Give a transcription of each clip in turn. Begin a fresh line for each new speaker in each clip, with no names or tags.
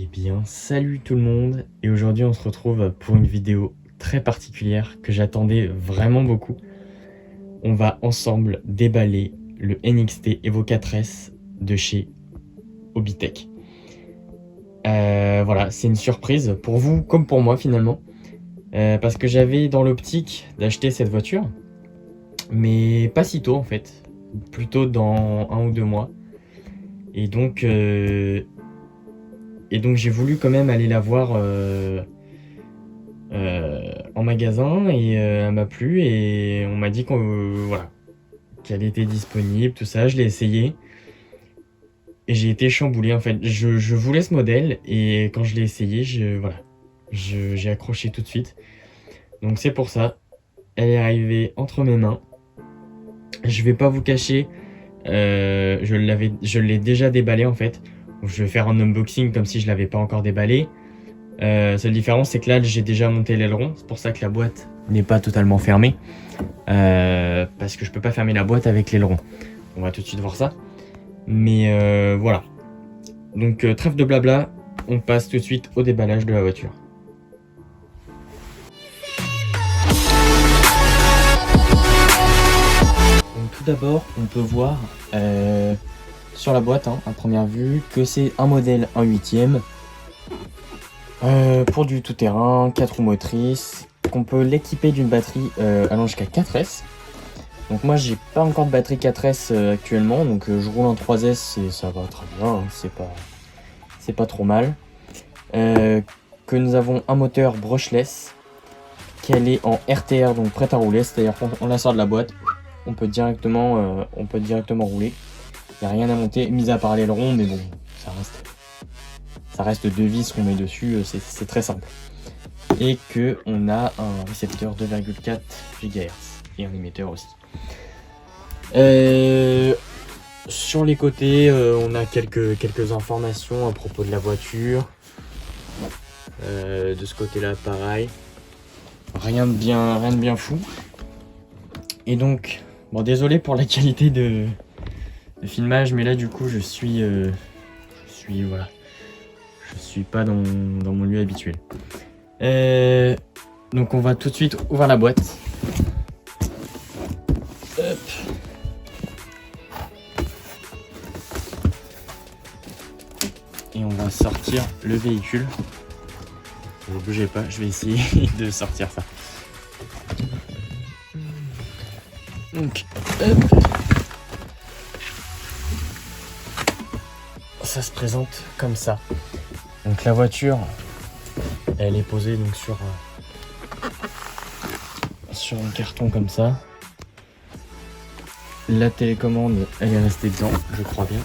Eh bien, salut tout le monde, et aujourd'hui on se retrouve pour une vidéo très particulière que j'attendais vraiment beaucoup. On va ensemble déballer le NXT Evo 4S de chez Obitech. Voilà, c'est une surprise pour vous comme pour moi finalement, parce que j'avais dans l'optique d'acheter cette voiture, mais pas si tôt en fait, plutôt dans 1 ou 2 mois. Et donc j'ai voulu quand même aller la voir en magasin et elle m'a plu et on m'a dit voilà, qu'elle était disponible, tout ça. Je l'ai essayé et j'ai été chamboulé en fait. Je voulais ce modèle et quand je l'ai essayé, j'ai accroché tout de suite. Donc c'est pour ça, elle est arrivée entre mes mains. Je vais pas vous cacher, je l'ai déjà déballé en fait. Je vais faire un unboxing comme si je l'avais pas encore déballé. Seule différence, c'est que là j'ai déjà monté l'aileron, c'est pour ça que la boîte n'est pas totalement fermée, parce que je peux pas fermer la boîte avec l'aileron. On va tout de suite voir ça, mais voilà. Donc trêve de blabla, on passe tout de suite au déballage de la voiture. Donc tout d'abord, on peut voir sur la boîte, à première vue, que c'est un modèle 1/8e. Pour du tout-terrain, 4 roues motrices, qu'on peut l'équiper d'une batterie allant jusqu'à 4S. Donc moi j'ai pas encore de batterie 4S actuellement, donc je roule en 3S et ça va très bien, hein, c'est pas trop mal. Que nous avons un moteur brushless, qu'elle est en RTR, donc prête à rouler, c'est-à-dire qu'on la sort de la boîte, on peut directement rouler. Il n'y a rien à monter, mis à part l'aileron, mais bon, ça reste 2 vis qu'on met dessus, c'est très simple. Et que on a un récepteur 2,4 GHz et un émetteur aussi. Sur les côtés, on a quelques informations à propos de la voiture. De ce côté-là, pareil. Rien de bien fou. Et donc, bon, désolé pour la qualité de filmage, mais là du coup je suis pas dans mon lieu habituel. Donc on va tout de suite ouvrir la boîte. Hop. Et on va sortir le véhicule. Ne bougez pas, je vais essayer de sortir ça. Donc, hop. Ça se présente comme ça. Donc la voiture, elle est posée donc sur un carton comme ça. La télécommande, elle est restée dedans, je crois bien.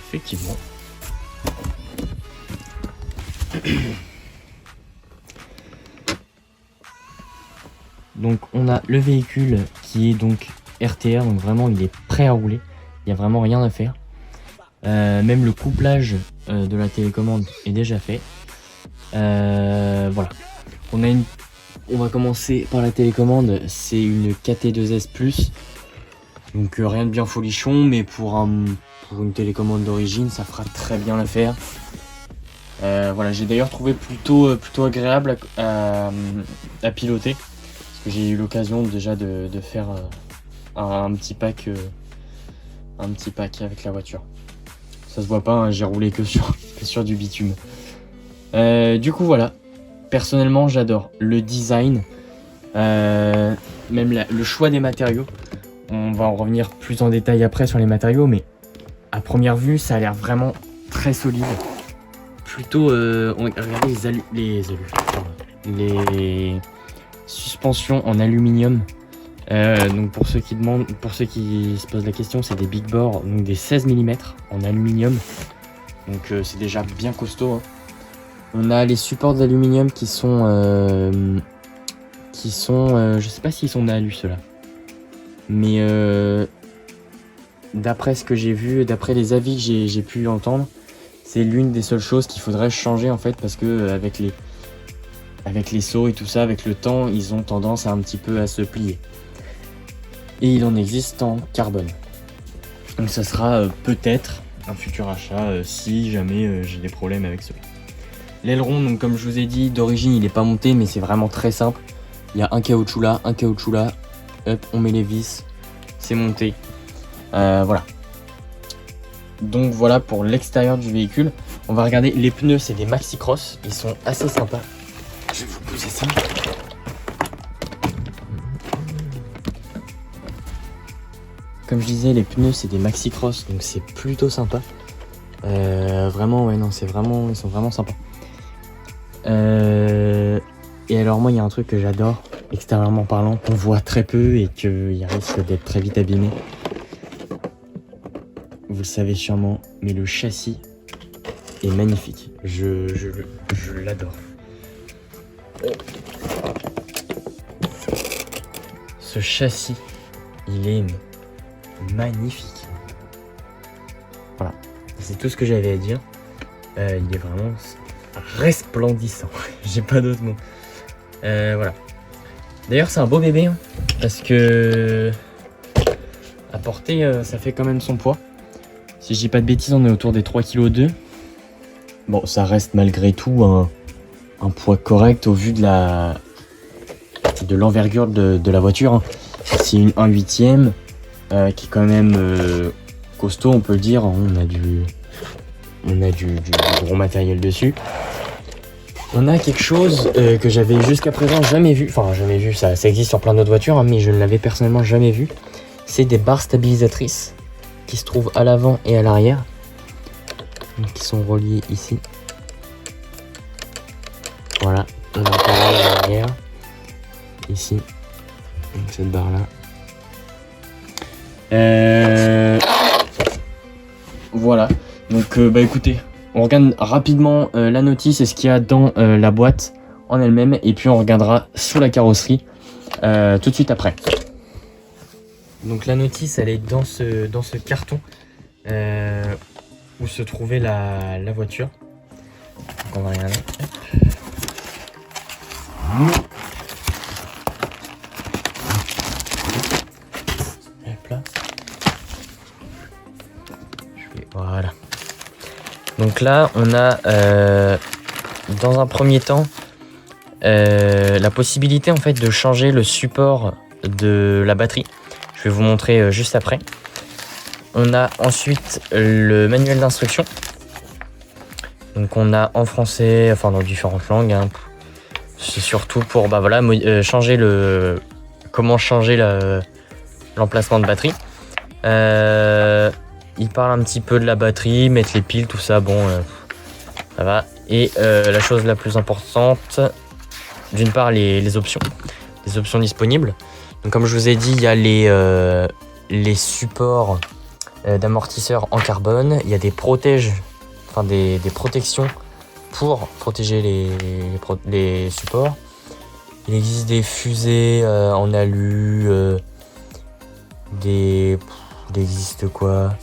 Effectivement. Donc on a le véhicule qui est donc RTR, donc vraiment il est prêt à rouler. Il n'y a vraiment rien à faire. Même le couplage de la télécommande est déjà fait. Voilà. On va commencer par la télécommande. C'est une KT2S Plus. Donc rien de bien folichon, mais pour une télécommande d'origine, ça fera très bien l'affaire. Voilà, j'ai d'ailleurs trouvé plutôt agréable à piloter. Parce que j'ai eu l'occasion déjà de faire un petit pack avec la voiture. Ça se voit pas, hein, j'ai roulé que sur du bitume. Du coup voilà, personnellement j'adore le design, même le choix des matériaux. On va en revenir plus en détail après sur les matériaux, mais à première vue ça a l'air vraiment très solide. Plutôt, regardez les suspensions en aluminium. Donc pour ceux qui se posent la question, c'est des big bore, donc des 16 mm en aluminium. Donc c'est déjà bien costaud, hein. On a les supports d'aluminium qui sont je sais pas s'ils sont d'alu ceux-là, mais d'après ce que j'ai vu, d'après les avis que j'ai pu entendre, c'est l'une des seules choses qu'il faudrait changer en fait, parce que avec les sauts et tout ça, avec le temps, ils ont tendance à un petit peu à se plier. Et il en existe en carbone. Donc ça sera peut-être un futur achat si jamais j'ai des problèmes avec cela. L'aileron, donc comme je vous ai dit, d'origine il n'est pas monté, mais c'est vraiment très simple. Il y a un caoutchouc là, hop, on met les vis, c'est monté. Voilà. Donc voilà pour l'extérieur du véhicule. On va regarder les pneus, c'est des Maxi Cross, ils sont assez sympas. Je vais vous poser ça. Comme je disais, les pneus c'est des Maxi Cross, donc c'est plutôt sympa. Vraiment, ouais, non, c'est vraiment, ils sont vraiment sympas. Et alors moi, il y a un truc que j'adore, extérieurement parlant, qu'on voit très peu et qu'il risque d'être très vite abîmé. Vous le savez sûrement, mais le châssis est magnifique. Je l'adore. Ce châssis, il est magnifique. Voilà, c'est tout ce que j'avais à dire. Il est vraiment resplendissant. J'ai pas d'autres mots. Voilà. D'ailleurs, c'est un beau bébé, hein, parce que à porter, ça fait quand même son poids. Si je dis pas de bêtises, on est autour des 3,2 kg. Bon, ça reste malgré tout un poids correct au vu de l'envergure de la voiture. C'est une 1/8, qui est quand même costaud, on peut le dire. On a du gros matériel dessus. On a quelque chose que j'avais jusqu'à présent jamais vu. Enfin, jamais vu, ça existe sur plein d'autres voitures, hein, mais je ne l'avais personnellement jamais vu. C'est des barres stabilisatrices qui se trouvent à l'avant et à l'arrière, qui sont reliées ici. Voilà, on a pareil à l'arrière, ici, donc cette barre là. Voilà, donc bah écoutez, on regarde rapidement la notice et ce qu'il y a dans la boîte en elle-même, et puis on regardera sous la carrosserie tout de suite après. Donc la notice, elle est dans ce carton où se trouvait la voiture. Donc on va regarder. Hop là. Voilà. Donc là, on a dans un premier temps la possibilité en fait de changer le support de la batterie. Je vais vous montrer juste après. On a ensuite le manuel d'instruction. Donc on a en français, enfin dans différentes langues. Hein. C'est surtout pour voilà, changer comment changer l'emplacement de batterie. Il parle un petit peu de la batterie, mettre les piles, tout ça, bon, ça va. Et la chose la plus importante, d'une part les options disponibles. Donc comme je vous ai dit, il y a les supports d'amortisseurs en carbone, il y a des des protections pour protéger les supports. Il existe des fusées en alu, il existe quoi?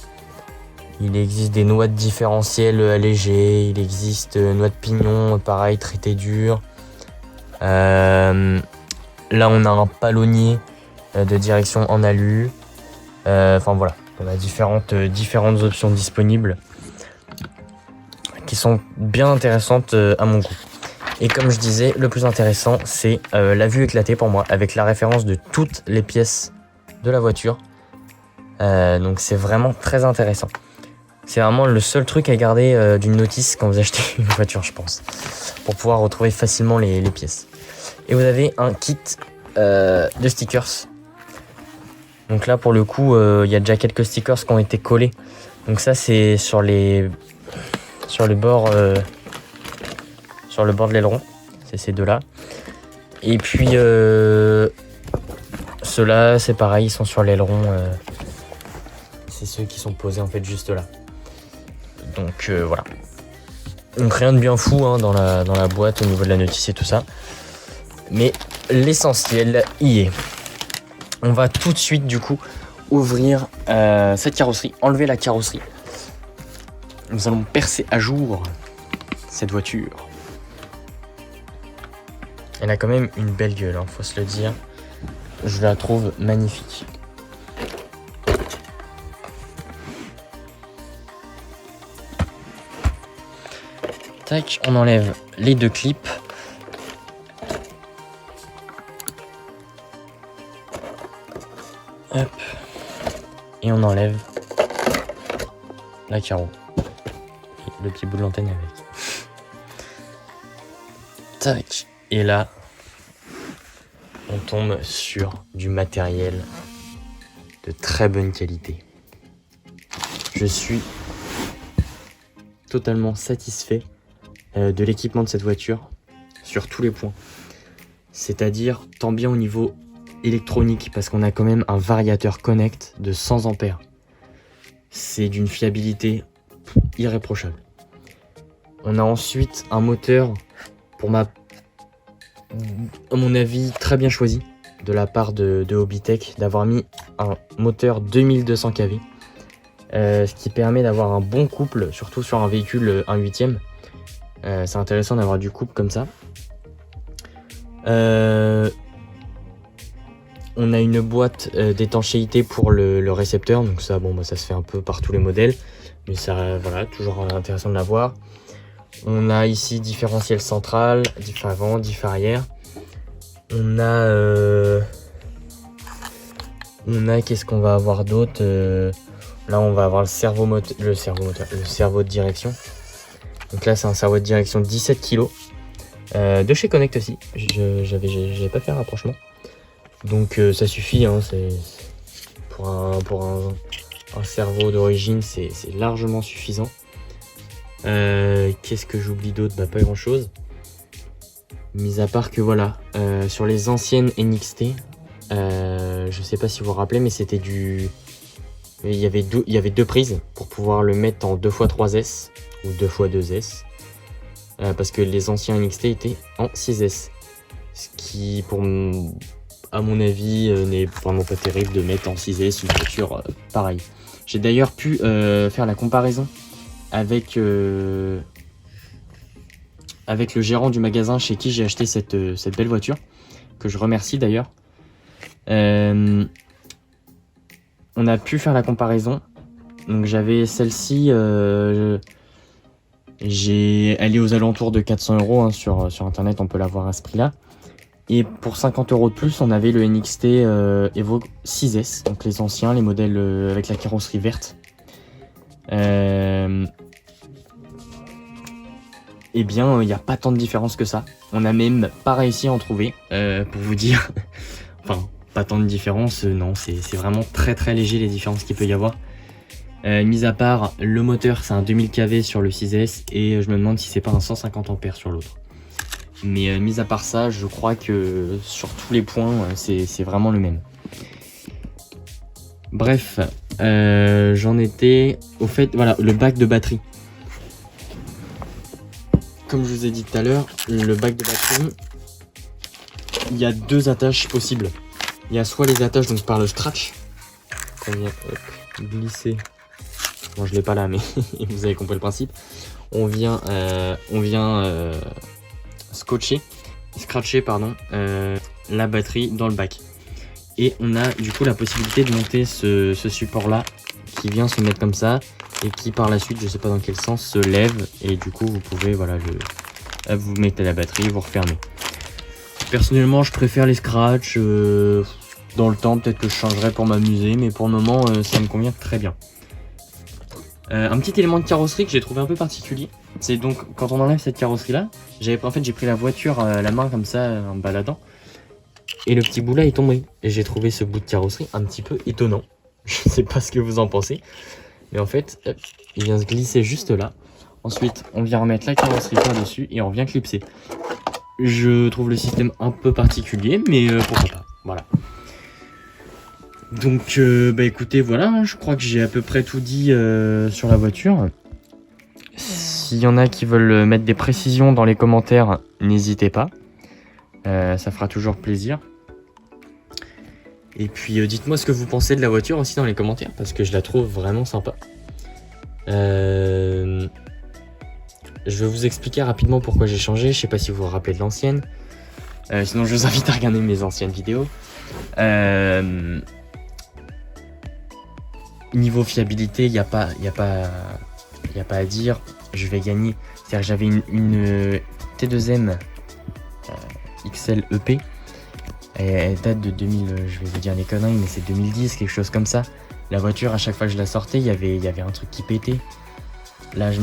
Il existe des noix de différentiel allégées, il existe noix de pignon, pareil, traité dur. Là, on a un palonnier de direction en alu. Enfin voilà, on a différentes options disponibles qui sont bien intéressantes à mon goût. Et comme je disais, le plus intéressant, c'est la vue éclatée pour moi, avec la référence de toutes les pièces de la voiture. Donc c'est vraiment très intéressant. C'est vraiment le seul truc à garder d'une notice quand vous achetez une voiture, je pense, pour pouvoir retrouver facilement les pièces. Et vous avez un kit de stickers. Donc là, pour le coup, il y a déjà quelques stickers qui ont été collés. Donc ça, c'est sur le bord de l'aileron. C'est ces deux-là. Et puis ceux-là, c'est pareil, ils sont sur l'aileron. C'est ceux qui sont posés en fait juste là. Donc voilà. Donc rien de bien fou hein, dans la boîte au niveau de la notice et tout ça. Mais l'essentiel y est. On va tout de suite du coup ouvrir cette carrosserie, enlever la carrosserie. Nous allons percer à jour cette voiture. Elle a quand même une belle gueule, hein, faut se le dire. Je la trouve magnifique. Tac, on enlève les 2 clips. Hop. Et on enlève la carreau. Et le petit bout de l'antenne avec. Tac. Et là, on tombe sur du matériel de très bonne qualité. Je suis totalement satisfait de l'équipement de cette voiture sur tous les points. C'est-à-dire tant bien au niveau électronique parce qu'on a quand même un variateur connect de 100 ampères. C'est d'une fiabilité irréprochable. On a ensuite un moteur à mon avis très bien choisi de la part de Hobbytech d'avoir mis un moteur 2200 kV. Ce qui permet d'avoir un bon couple, surtout sur un véhicule 1/8. C'est intéressant d'avoir du couple comme ça. On a une boîte d'étanchéité pour le récepteur, donc ça, bon, ça se fait un peu par tous les modèles, mais ça, voilà, toujours intéressant de l'avoir. On a ici différentiel central, diff avant, diff arrière. On a qu'est-ce qu'on va avoir d'autre là, on va avoir le cerveau de direction. Donc là, c'est un cerveau de direction 17 kg. De chez Connect aussi. J'avais pas fait un rapprochement. Donc ça suffit, hein, c'est pour un cerveau d'origine, c'est largement suffisant. Qu'est-ce que j'oublie d'autre? Pas grand chose. Mis à part que voilà, sur les anciennes NXT, je sais pas si vous vous rappelez, mais c'était il y avait 2 prises pour pouvoir le mettre en 2x3S ou 2x2S. Parce que les anciens NXT étaient en 6S. Ce qui, à mon avis, n'est vraiment pas terrible de mettre en 6S une voiture pareille. J'ai d'ailleurs pu faire la comparaison avec le gérant du magasin chez qui j'ai acheté cette belle voiture, que je remercie d'ailleurs. On a pu faire la comparaison. Donc j'avais celle-ci, elle est aux alentours de 400 €, hein, sur internet, on peut la voir à ce prix-là. Et pour 50 € de plus, on avait le NXT Evo 6S, donc les anciens, les modèles avec la carrosserie verte. Eh bien, il n'y a pas tant de différence que ça. On n'a même pas réussi à en trouver, pour vous dire. Enfin, pas tant de différence, non, c'est vraiment très très léger les différences qu'il peut y avoir. Mis à part, le moteur, c'est un 2000 kV sur le 6S, et je me demande si c'est pas un 150 ampères sur l'autre. Mais mis à part ça, je crois que sur tous les points, c'est vraiment le même. Bref, j'en étais au fait, voilà, le bac de batterie. Comme je vous ai dit tout à l'heure, le bac de batterie, il y a 2 attaches possibles. Il y a soit les attaches donc par le scratch, qu'on vient glisser. Bon, je l'ai pas là, mais vous avez compris le principe. On vient scratcher la batterie dans le bac. Et on a du coup la possibilité de monter ce support là qui vient se mettre comme ça et qui par la suite, je sais pas dans quel sens, se lève et du coup vous pouvez, voilà, vous mettez la batterie, vous refermez. Personnellement, je préfère les scratch. Dans le temps, peut-être que je changerai pour m'amuser, mais pour le moment, ça me convient très bien. Un petit élément de carrosserie que j'ai trouvé un peu particulier, c'est donc quand on enlève cette carrosserie là, j'ai pris la voiture à la main comme ça en me baladant, et le petit bout là est tombé. Et j'ai trouvé ce bout de carrosserie un petit peu étonnant. Je sais pas ce que vous en pensez, mais en fait, hop, il vient se glisser juste là. Ensuite, on vient remettre la carrosserie par-dessus et on vient clipser. Je trouve le système un peu particulier, mais pourquoi pas, voilà. Donc, écoutez, voilà, hein, je crois que j'ai à peu près tout dit sur la voiture. S'il y en a qui veulent mettre des précisions dans les commentaires, n'hésitez pas. Ça fera toujours plaisir. Et puis, dites-moi ce que vous pensez de la voiture aussi dans les commentaires, parce que je la trouve vraiment sympa. Je vais vous expliquer rapidement pourquoi j'ai changé. Je sais pas si vous vous rappelez de l'ancienne. Sinon, je vous invite à regarder mes anciennes vidéos. Niveau fiabilité, il n'y a pas à dire. je vais gagner. C'est-à-dire que j'avais une T2M XL EP. Elle date de 2000, je vais vous dire les conneries, mais c'est 2010, quelque chose comme ça. La voiture, à chaque fois que je la sortais, il y avait un truc qui pétait. Là, je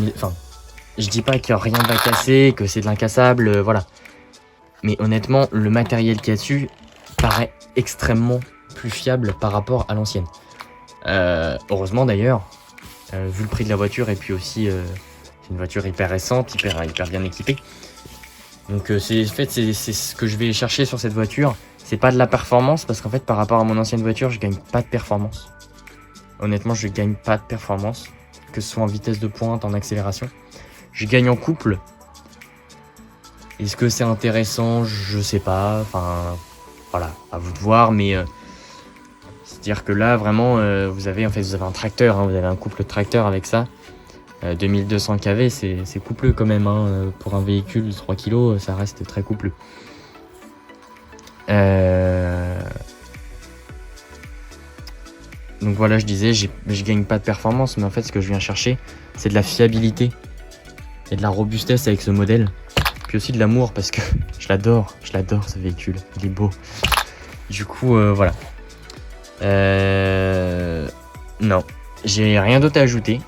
dis pas que rien va casser, que c'est de l'incassable, voilà. Mais honnêtement, le matériel qu'il y a dessus paraît extrêmement plus fiable par rapport à l'ancienne. Heureusement d'ailleurs, vu le prix de la voiture et puis aussi c'est une voiture hyper récente, hyper bien équipée. Donc c'est ce que je vais chercher sur cette voiture. C'est pas de la performance parce qu'en fait par rapport à mon ancienne voiture, je gagne pas de performance. Honnêtement, je gagne pas de performance, que ce soit en vitesse de pointe, en accélération. Je gagne en couple. Est-ce que c'est intéressant? Je sais pas. Enfin, voilà, à vous de voir, mais c'est-à-dire que là, vraiment, vous avez un tracteur, hein, vous avez un couple tracteur avec ça. 2200 kV, c'est coupleux quand même. Hein, pour un véhicule de 3 kg, ça reste très coupleux. Donc voilà, je disais, je gagne pas de performance, mais en fait, ce que je viens chercher, c'est de la fiabilité et de la robustesse avec ce modèle. Puis aussi de l'amour, parce que je l'adore ce véhicule, il est beau. Du coup, voilà. Non, j'ai rien d'autre à ajouter.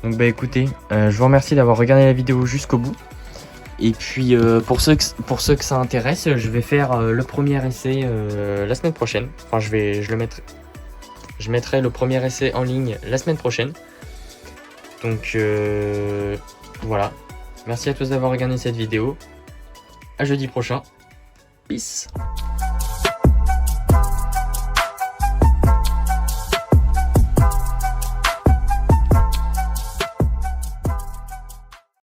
Donc bah écoutez, je vous remercie d'avoir regardé la vidéo jusqu'au bout. Et puis pour ceux que ça intéresse, je vais faire le premier essai la semaine prochaine. Enfin, je mettrai le premier essai en ligne la semaine prochaine. Donc voilà. Merci à tous d'avoir regardé cette vidéo. À jeudi prochain. Peace.